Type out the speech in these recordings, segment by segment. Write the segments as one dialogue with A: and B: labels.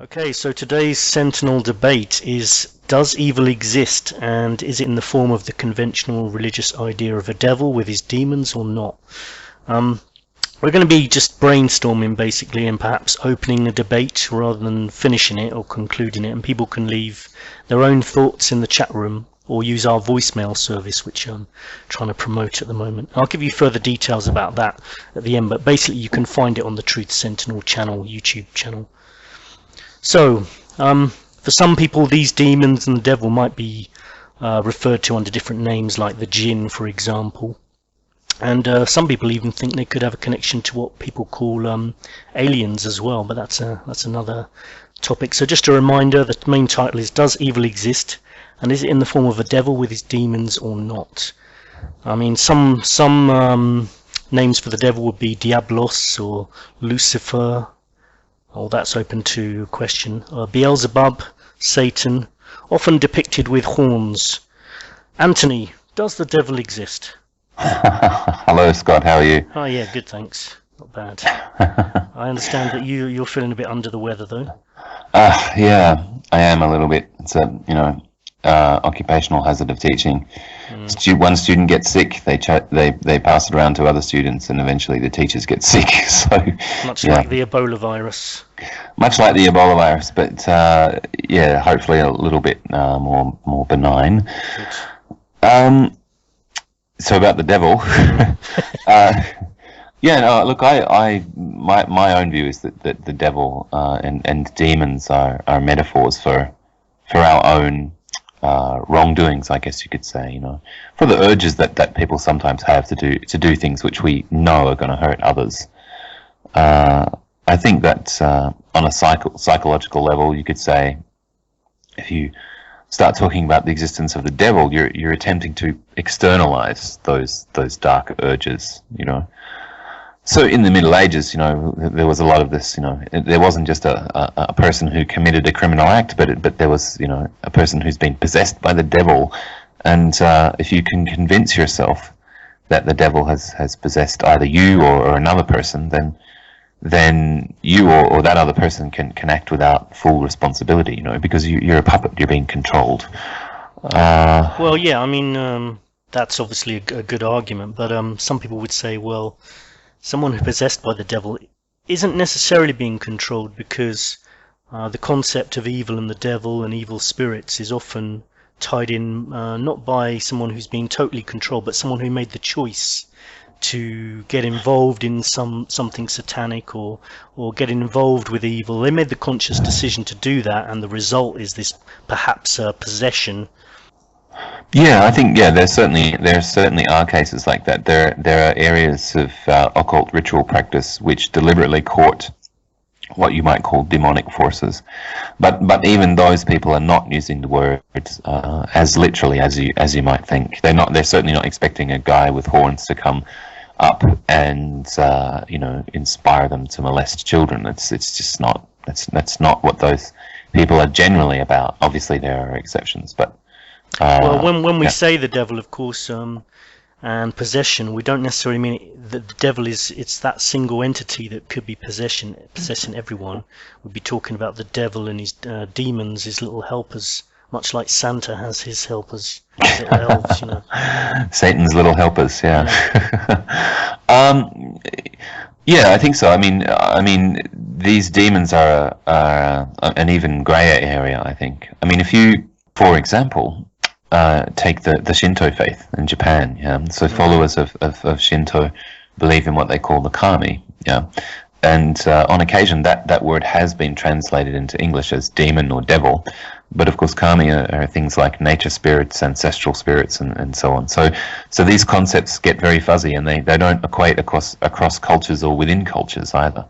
A: Okay, so today's Sentinel debate is, does evil exist, and is it in the form of the conventional religious idea of a devil with his demons or not? We're going to be just brainstorming basically and perhaps opening a debate rather than finishing it or concluding it, and people can leave their own thoughts in the chat room or use our voicemail service, which I'm trying to promote at the moment. I'll give you further details about that at the end, but basically you can find it on the Truth Sentinel channel, YouTube channel. So, for some people, these demons and the devil might be referred to under different names, like the jinn, for example. And some people even think they could have a connection to what people call aliens as well, but that's another topic. So just a reminder, the main title is, does evil exist, and is it in the form of a devil with his demons or not? I mean, some names for the devil would be Diablos or Lucifer. Oh, that's open to question. Beelzebub, Satan, often depicted with horns. Anthony, does the devil exist?
B: Hello, Scott. How are you?
A: Oh, yeah, good, thanks. Not bad. I understand that you're feeling a bit under the weather, though.
B: Yeah, I am a little bit. It's a occupational hazard of teaching. One student gets sick, they pass it around to other students, and eventually the teachers get sick. So
A: much like the Ebola virus.
B: Much like the Ebola virus, but yeah, hopefully a little bit more benign. Good. So about the devil. Yeah, no, look, my own view is that the devil and demons are metaphors for our own wrongdoings, I guess you could say, for the urges that people sometimes have to do things which we know are going to hurt others. I think that on a psychological level, you could say, if you start talking about the existence of the devil, you're attempting to externalize those dark urges, So in the Middle Ages, there was a lot of this, there wasn't just a person who committed a criminal act, but there was, a person who's been possessed by the devil. And if you can convince yourself that the devil has possessed either you or another person, then you or that other person can act without full responsibility, because you're a puppet, you're being controlled.
A: Well, yeah, I mean, that's obviously a good argument, but some people would say, well, someone who's possessed by the devil isn't necessarily being controlled, because the concept of evil and the devil and evil spirits is often tied in not by someone who's been totally controlled, but someone who made the choice to get involved in something satanic or get involved with evil. They made the conscious decision to do that, and the result is this perhaps possession.
B: Yeah, I think there certainly are cases like that. There are areas of occult ritual practice which deliberately court what you might call demonic forces, but even those people are not using the word as literally as you might think. They're certainly not expecting a guy with horns to come up and inspire them to molest children. It's just not. That's not what those people are generally about. Obviously, there are exceptions, but.
A: Well, when we say the devil, of course, and possession, we don't necessarily mean that the devil it's that single entity that could be possessing everyone. We'd be talking about the devil and his demons, his little helpers, much like Santa has his helpers, his little elves,
B: Satan's little helpers, yeah. Yeah, I think so. I mean, these demons are an even grayer area, I think. I mean, if you, for example, take the Shinto faith in Japan. Yeah, so followers of Shinto believe in what they call the kami. Yeah, and on occasion that word has been translated into English as demon or devil, but of course kami are things like nature spirits, ancestral spirits, and so on. So these concepts get very fuzzy, and they don't equate across cultures or within cultures either.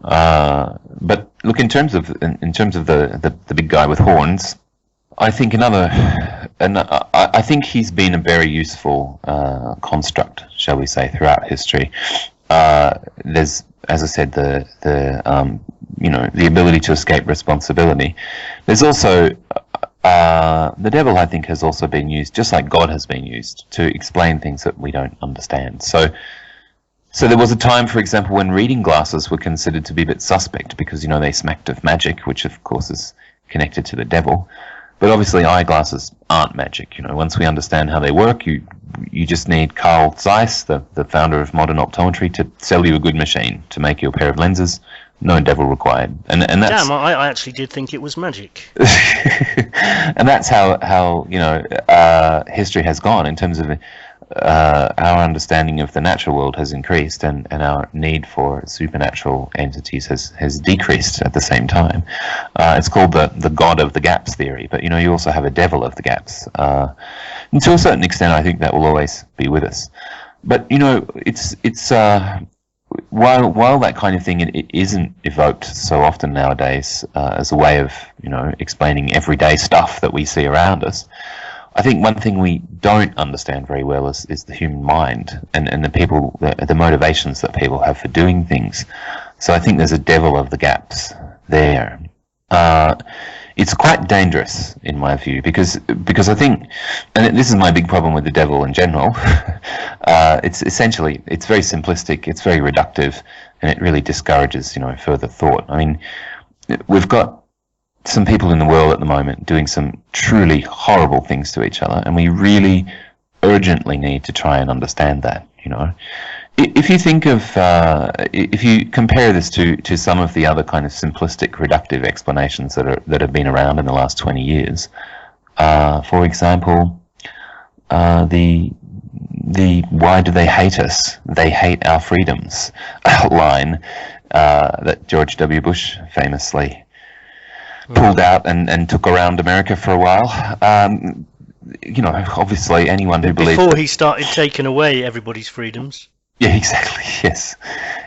B: But look, in terms of the big guy with horns, I think I think he's been a very useful construct, shall we say, throughout history. There's, as I said, the ability to escape responsibility. There's also the devil, I think, has also been used, just like God has been used, to explain things that we don't understand. So So there was a time, for example, when reading glasses were considered to be a bit suspect because, you know, they smacked of magic, which of course is connected to the devil. But obviously eyeglasses aren't magic. You know, once we understand how they work, you just need Carl Zeiss, the founder of modern optometry, to sell you a good machine to make you a pair of lenses. No devil required. And that's...
A: Damn, I actually did think it was magic.
B: And that's how you know, history has gone in terms of our understanding of the natural world has increased, and our need for supernatural entities has decreased at the same time. It's called the God of the Gaps theory, but you know, you also have a devil of the gaps. And to a certain extent, I think that will always be with us. But you know, it's while that kind of thing it isn't evoked so often nowadays as a way of, you know, explaining everyday stuff that we see around us, I think one thing we don't understand very well is the human mind and the motivations that people have for doing things. So I think there's a devil of the gaps there. It's quite dangerous in my view because I think, and this is my big problem with the devil in general, it's very simplistic, it's very reductive, and it really discourages, you know, further thought. I mean, we've got some people in the world at the moment doing some truly horrible things to each other, and we really urgently need to try and understand that, you know. If you think of, if you compare this to some of the other kind of simplistic, reductive explanations that have been around in the last 20 years, for example, the "why do they hate us? They hate our freedoms" line that George W. Bush famously pulled out and took around America for a while. You know, obviously anyone who believes
A: before he started taking away everybody's freedoms.
B: Yeah, exactly. Yes,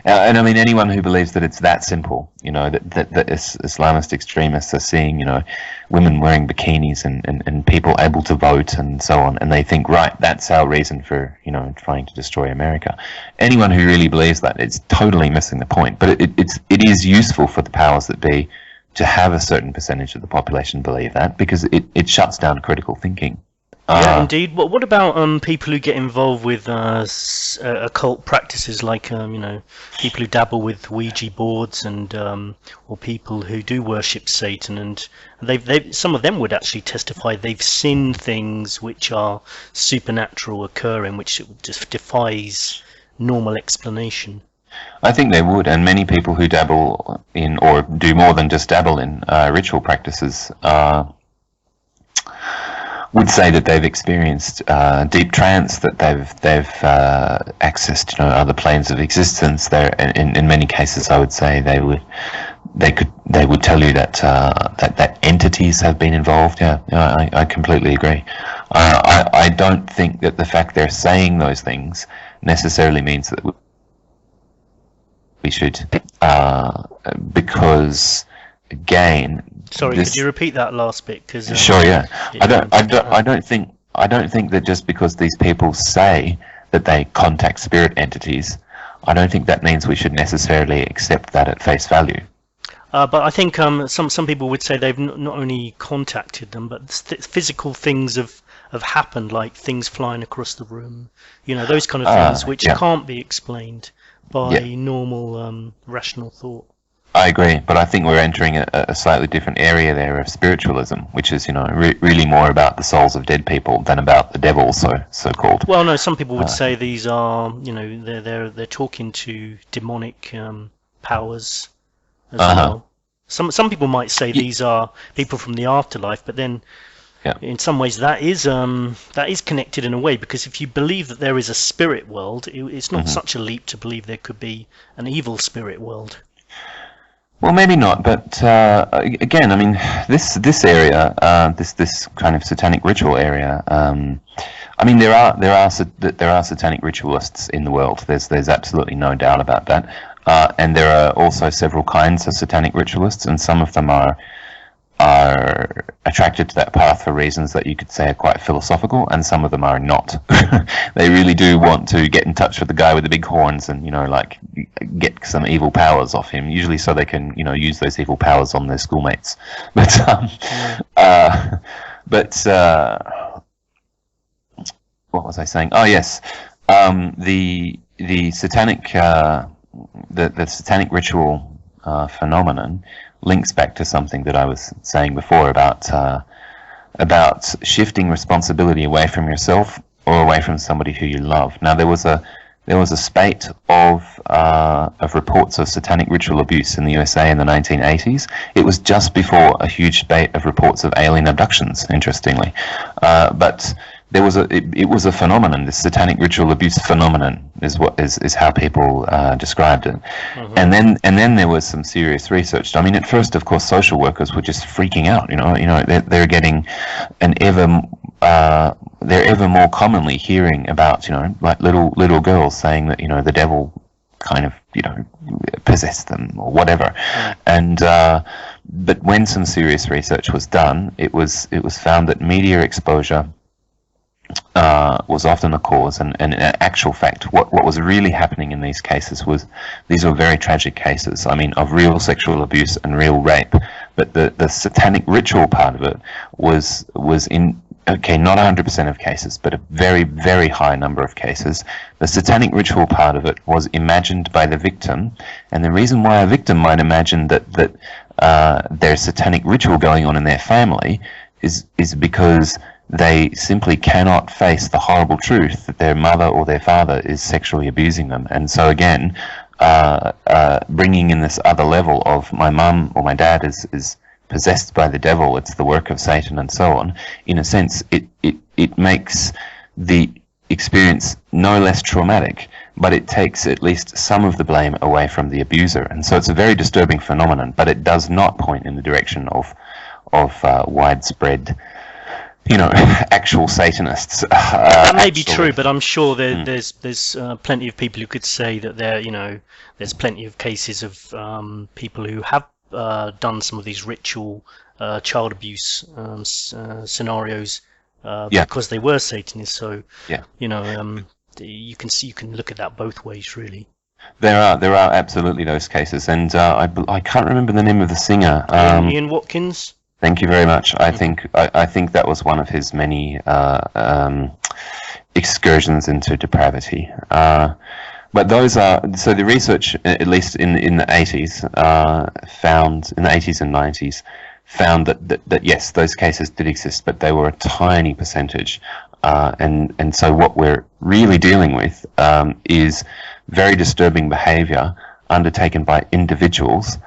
B: and I mean anyone who believes that it's that simple, you know, that Islamist extremists are seeing, you know, women wearing bikinis and people able to vote and so on, and they think, right, that's our reason for, you know, trying to destroy America. Anyone who really believes that, it's totally missing the point. But it is useful for the powers that be to have a certain percentage of the population believe that, because it shuts down critical thinking.
A: Yeah, indeed. What about people who get involved with occult practices, like you know, people who dabble with Ouija boards and or people who do worship Satan, and some of them would actually testify they've seen things which are supernatural occurring, which just defies normal explanation.
B: I think they would, and many people who dabble in, or do more than just dabble in, ritual practices would say that they've experienced deep trance, that they've accessed, you know, other planes of existence. There, in many cases, I would say they would tell you that that entities have been involved. Yeah, I completely agree. I don't think that the fact they're saying those things necessarily means that we should, because again.
A: Sorry, could you repeat that last bit? Cause,
B: sure, yeah. I don't think that just because these people say that they contact spirit entities, I don't think that means we should necessarily accept that at face value.
A: But I think some people would say they've not only contacted them, but physical things have happened, like things flying across the room. You know, those kind of things which can't be explained by normal rational thought.
B: I agree, but I think we're entering a slightly different area there of spiritualism, which is, you know, really more about the souls of dead people than about the devil, so called.
A: Well, no, some people would say these are, you know, they're talking to demonic powers as well. Some people might say these are people from the afterlife, but then in some ways that is connected in a way, because if you believe that there is a spirit world, it's not such a leap to believe there could be an evil spirit world.
B: Well, maybe not, but again, I mean, this area, this kind of satanic ritual area. I mean, there are satanic ritualists in the world. There's absolutely no doubt about that, and there are also several kinds of satanic ritualists, and some of them are attracted to that path for reasons that you could say are quite philosophical, and some of them are not. They really do want to get in touch with the guy with the big horns and, you know, like get some evil powers off him, usually so they can, you know, use those evil powers on their schoolmates. But what was I saying? Oh yes, the satanic the satanic ritual phenomenon links back to something that I was saying before about shifting responsibility away from yourself or away from somebody who you love. Now there was a spate of reports of satanic ritual abuse in the USA in the 1980s. It was just before a huge spate of reports of alien abductions, interestingly. But there was it was a phenomenon. This satanic ritual abuse phenomenon is how people described it. Mm-hmm. And then there was some serious research. I mean, at first, of course, social workers were just freaking out. They're getting they're ever more commonly hearing about, like little girls saying that, the devil kind of, possessed them or whatever. Yeah. And but when some serious research was done, it was found that media exposure was often the cause, and in actual fact, what was really happening in these cases was these were very tragic cases. I mean, of real sexual abuse and real rape. But the satanic ritual part of it was in, okay, not 100% of cases, but a very, very high number of cases. The satanic ritual part of it was imagined by the victim, and the reason why a victim might imagine that there's satanic ritual going on in their family is because they simply cannot face the horrible truth that their mother or their father is sexually abusing them. And so again, bringing in this other level of my mum or my dad is possessed by the devil, it's the work of Satan and so on, in a sense, it makes the experience no less traumatic, but it takes at least some of the blame away from the abuser. And so it's a very disturbing phenomenon, but it does not point in the direction of widespread, actual Satanists.
A: That may be true, but I'm sure there's plenty of people who could say that there's plenty of cases of people who have done some of these ritual child abuse scenarios because they were Satanists. So you can look at that both ways, really.
B: There are absolutely those cases, and I can't remember the name of the singer.
A: Ian Watkins.
B: Thank you very much. I think that was one of his many excursions into depravity. But those are, so the research, at least in the 80s, found in the 80s and 90s, found that yes, those cases did exist, but they were a tiny percentage. And so what we're really dealing with is very disturbing behaviour undertaken by individuals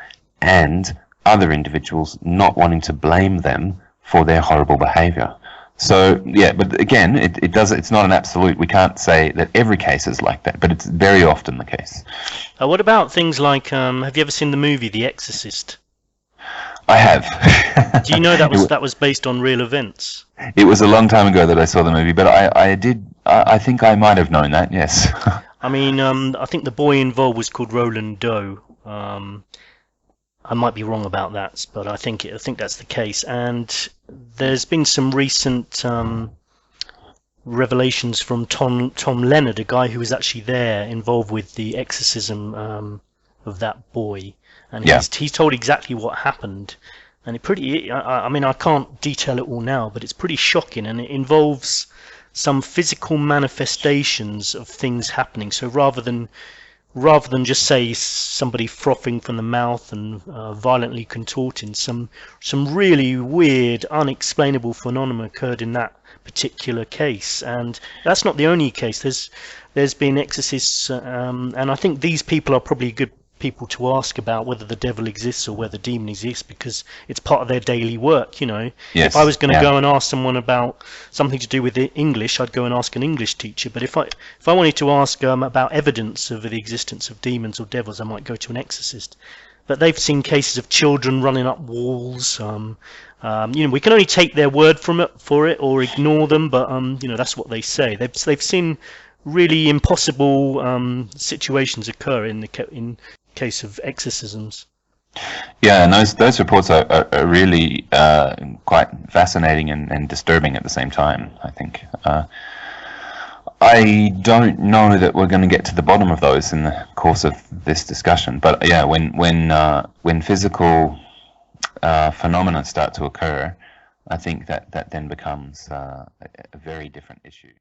B: and other individuals not wanting to blame them for their horrible behaviour. So yeah, but again, it's not an absolute. We can't say that every case is like that, but it's very often the case.
A: What about things like, have you ever seen the movie The Exorcist?
B: I have.
A: Do you know that was based on real events?
B: It was a long time ago that I saw the movie, but I think I might have known that, yes.
A: I mean, I think the boy involved was called Roland Doe. I might be wrong about that, but I think that's the case. And there's been some recent revelations from Tom Leonard, a guy who was actually there, involved with the exorcism of that boy, and he's told exactly what happened. And I mean, I can't detail it all now, but it's pretty shocking, and it involves some physical manifestations of things happening. So rather than just say somebody frothing from the mouth and violently contorting, some really weird, unexplainable phenomena occurred in that particular case. And that's not the only case. There's been exorcists, and I think these people are probably good people to ask about whether the devil exists or whether demon exists, because it's part of their daily work. Yes, if I was going to go and ask someone about something to do with English, I'd go and ask an English teacher. But if I wanted to ask about evidence of the existence of demons or devils, I might go to an exorcist. But they've seen cases of children running up walls. We can only take their word for it or ignore them, but that's what they say. They've seen really impossible situations occur in case of exorcisms.
B: Yeah, and those reports are really quite fascinating and disturbing at the same time, I think. I don't know that we're going to get to the bottom of those in the course of this discussion, but yeah, when physical phenomena start to occur, I think that then becomes a very different issue.